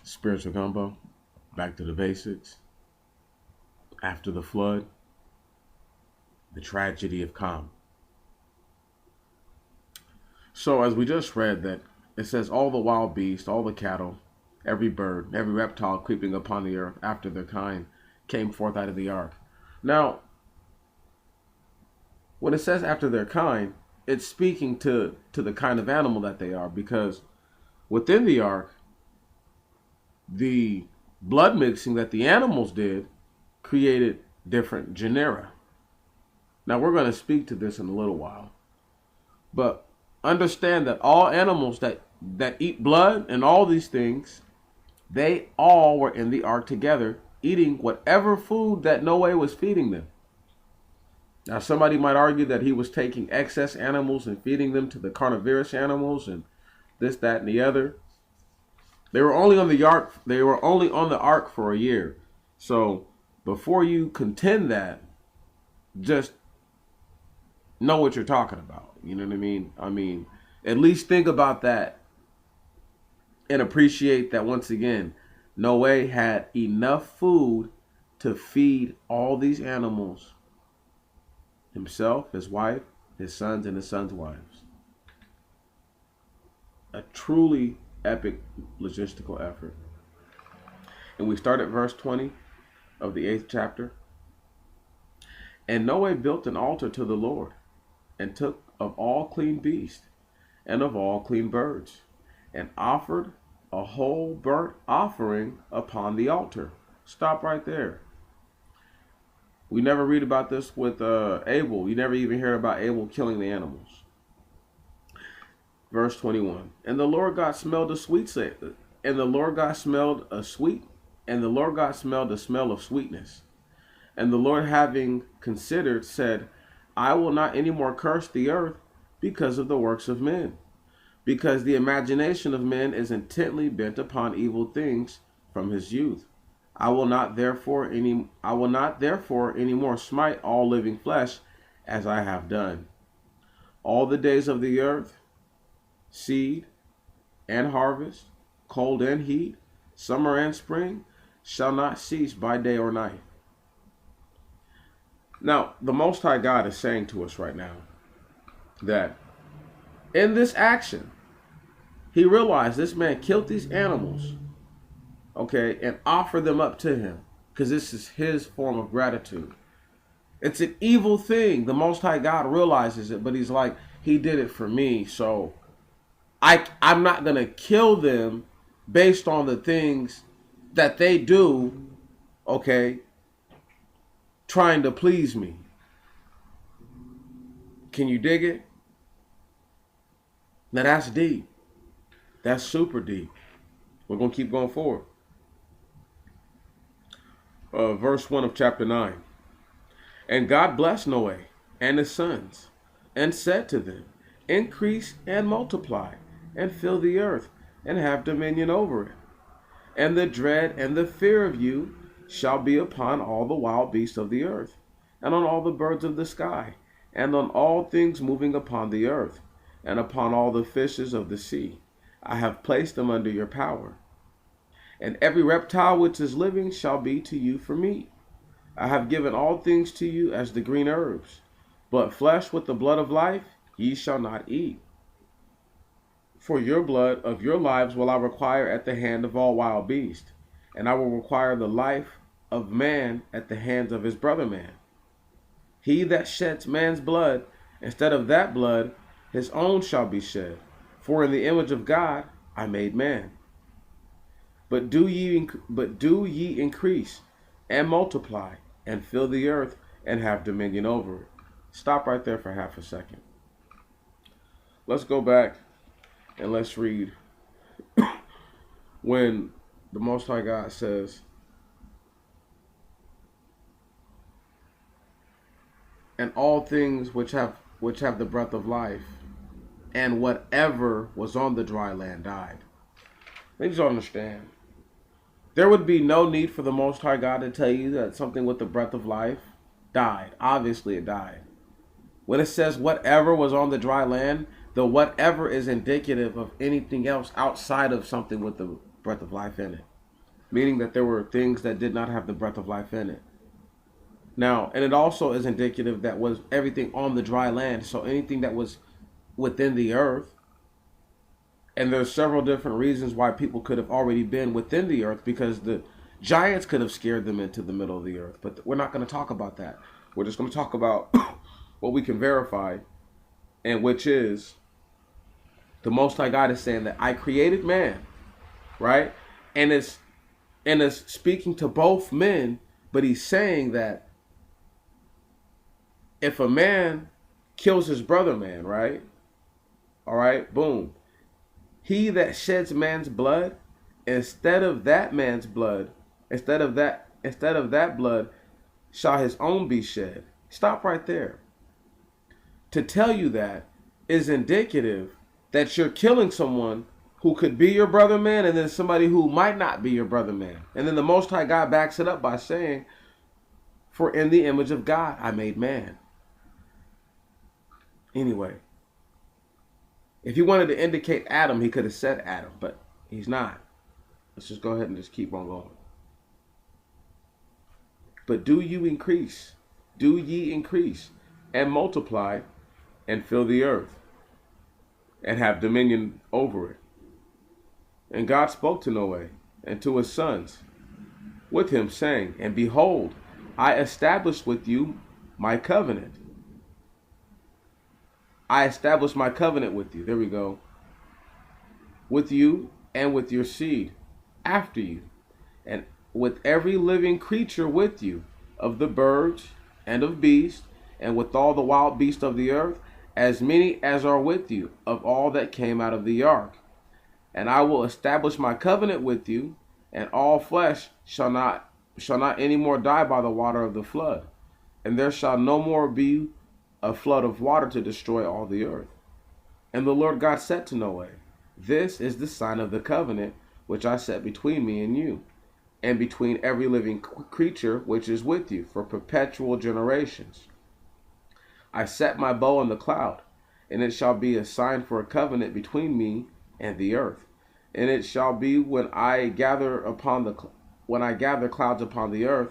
Spiritual Gumbo, back to the basics. After the flood, the tragedy of Ham. So, as we just read, that it says, all the wild beasts, all the cattle, every bird, every reptile creeping upon the earth after their kind came forth out of the ark. Now, when it says after their kind, it's speaking to the kind of animal that they are, because within the ark, the blood mixing that the animals did created different genera. Now, we're going to speak to this in a little while, but understand that all animals that eat blood and all these things, they all were in the ark together, eating whatever food that Noah was feeding them. Now, somebody might argue that he was taking excess animals and feeding them to the carnivorous animals and this, that, and the other. They were only on the ark. They were only on the ark for a year. So before you contend that, just know what you're talking about. You know what I mean? I mean, at least think about that and appreciate that, once again, Noah had enough food to feed all these animals, himself, his wife, his sons, and his sons' wives. A truly epic logistical effort. And we start at verse 20 of the 8th chapter. And Noah built an altar to the Lord, and took of all clean beasts, and of all clean birds, and offered a whole burnt offering upon the altar. Stop right there. We never read about this with Abel. You never even hear about Abel killing the animals. Verse 21. And the Lord God smelled a sweet, and the Lord God smelled a sweet, and the Lord God smelled the smell of sweetness. And the Lord, having considered, said, I will not any more curse the earth because of the works of men, because the imagination of men is intently bent upon evil things from his youth. I will not therefore any more smite all living flesh as I have done. All the days of the earth, seed and harvest, cold and heat, summer and spring, shall not cease by day or night. Now, the Most High God is saying to us right now that in this action, he realized this man killed these animals, okay, and offered them up to him, because this is his form of gratitude. It's an evil thing. The Most High God realizes it, but he's like, he did it for me, so I'm not going to kill them based on the things that they do, okay, trying to please me. Can you dig it? Now that's deep. That's super deep. We're going to keep going forward. Verse 1 of chapter 9. And God blessed Noah and his sons, and said to them, increase and multiply, and fill the earth, and have dominion over it. And the dread and the fear of you shall be upon all the wild beasts of the earth, and on all the birds of the sky, and on all things moving upon the earth, and upon all the fishes of the sea. I have placed them under your power. And every reptile which is living shall be to you for meat. I have given all things to you as the green herbs, but flesh with the blood of life ye shall not eat. For your blood of your lives will I require at the hand of all wild beasts, and I will require the life of man at the hands of his brother man. He that sheds man's blood, instead of that blood, his own shall be shed. For in the image of God I made man. But do ye increase and multiply, and fill the earth, and have dominion over it. Stop right there for half a second. Let's go back and let's read when the Most High God says, and all things which have the breath of life, and whatever was on the dry land died. Please understand, there would be no need for the Most High God to tell you that something with the breath of life died. Obviously it died. When it says whatever was on the dry land, the whatever is indicative of anything else outside of something with the breath of life in it. meaning that there were things that did not have the breath of life in it. Now, and it also is indicative that was everything on the dry land, so anything that was within the earth. And there's several different reasons why people could have already been within the earth, because the giants could have scared them into the middle of the earth. But we're not going to talk about that. We're just going to talk about what we can verify, and which is the Most High God is saying that I created man, right? And it's speaking to both men, but he's saying that if a man kills his brother man, right? All right, boom. He that sheds man's blood, instead of that blood, shall his own be shed. Stop right there. To tell you that is indicative that you're killing someone who could be your brother man, and then somebody who might not be your brother man. And then the Most High God backs it up by saying, for in the image of God I made man. Anyway, if he wanted to indicate Adam, he could have said Adam, but he's not. Let's just go ahead and just keep on going. But do ye increase, and multiply, and fill the earth, and have dominion over it. And God spoke to Noah and to his sons with him, saying, and behold, I establish with you my covenant. I establish my covenant with you. There we go. With you and with your seed after you, and with every living creature with you, of the birds and of beasts, and with all the wild beasts of the earth, as many as are with you, of all that came out of the ark. And I will establish my covenant with you, and all flesh shall not any more die by the water of the flood, and there shall no more be a flood of water to destroy all the earth. And the Lord God said to Noah, this is the sign of the covenant which I set between me and you, and between every living creature which is with you for perpetual generations. I set my bow in the cloud, and it shall be a sign for a covenant between me and the earth. And it shall be when I gather clouds upon the earth,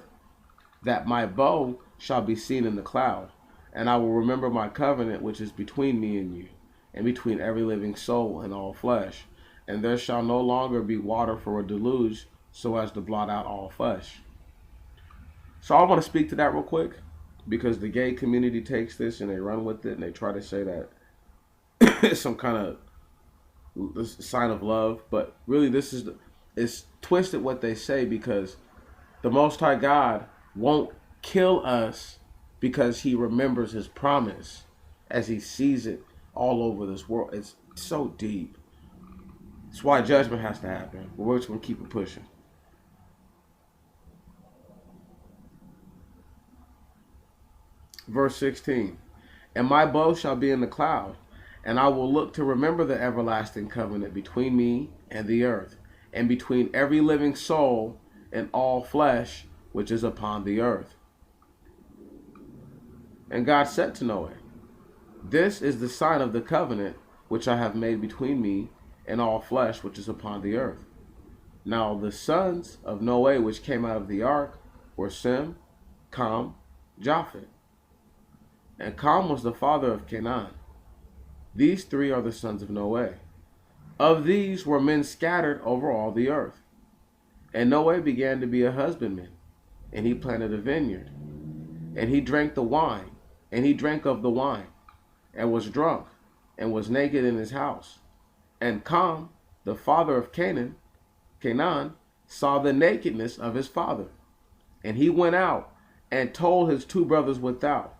that my bow shall be seen in the cloud. And I will remember my covenant which is between me and you, and between every living soul and all flesh. And there shall no longer be water for a deluge, so as to blot out all flesh. So I want to speak to that real quick, because the gay community takes this and they run with it, and they try to say that it's some kind of sign of love. But really, it's twisted what they say, because the Most High God won't kill us because he remembers his promise as he sees it all over this world. It's so deep. That's why judgment has to happen. But we're just going to keep it pushing. Verse 16. And my bow shall be in the cloud, and I will look to remember the everlasting covenant between me and the earth, and between every living soul and all flesh which is upon the earth. And God said to Noah, this is the sign of the covenant which I have made between me and all flesh which is upon the earth. Now the sons of Noah which came out of the ark were Sem, Ham, Japheth. And Ham was the father of Chanaan. These three are the sons of Noah. Of these were men scattered over all the earth. And Noah began to be a husbandman, and he planted a vineyard. And he drank the wine, and he drank of the wine, and was drunk, and was naked in his house. And Ham, the father of Canaan, saw the nakedness of his father. And he went out, and told his two brothers without.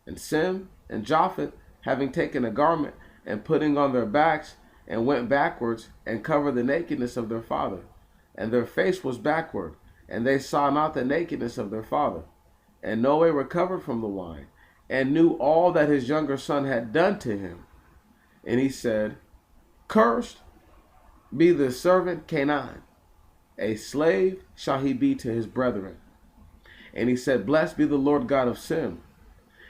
And Sem and Japheth, having taken a garment, and putting on their backs, and went backwards, and covered the nakedness of their father. And their face was backward, and they saw not the nakedness of their father. And Noah recovered from the wine, and knew all that his younger son had done to him. And he said, cursed be the servant Chanaan, a slave shall he be to his brethren. And he said, blessed be the Lord God of Sem,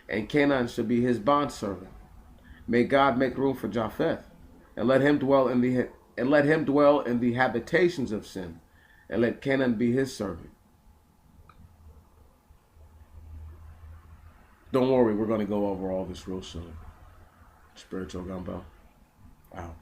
and Chanaan shall be his bondservant. May God make room for Japheth, and let him dwell in the habitations of Sem, and let Canaan be his servant. Don't worry, we're going to go over all this real soon. Spiritual Gumbo. Wow.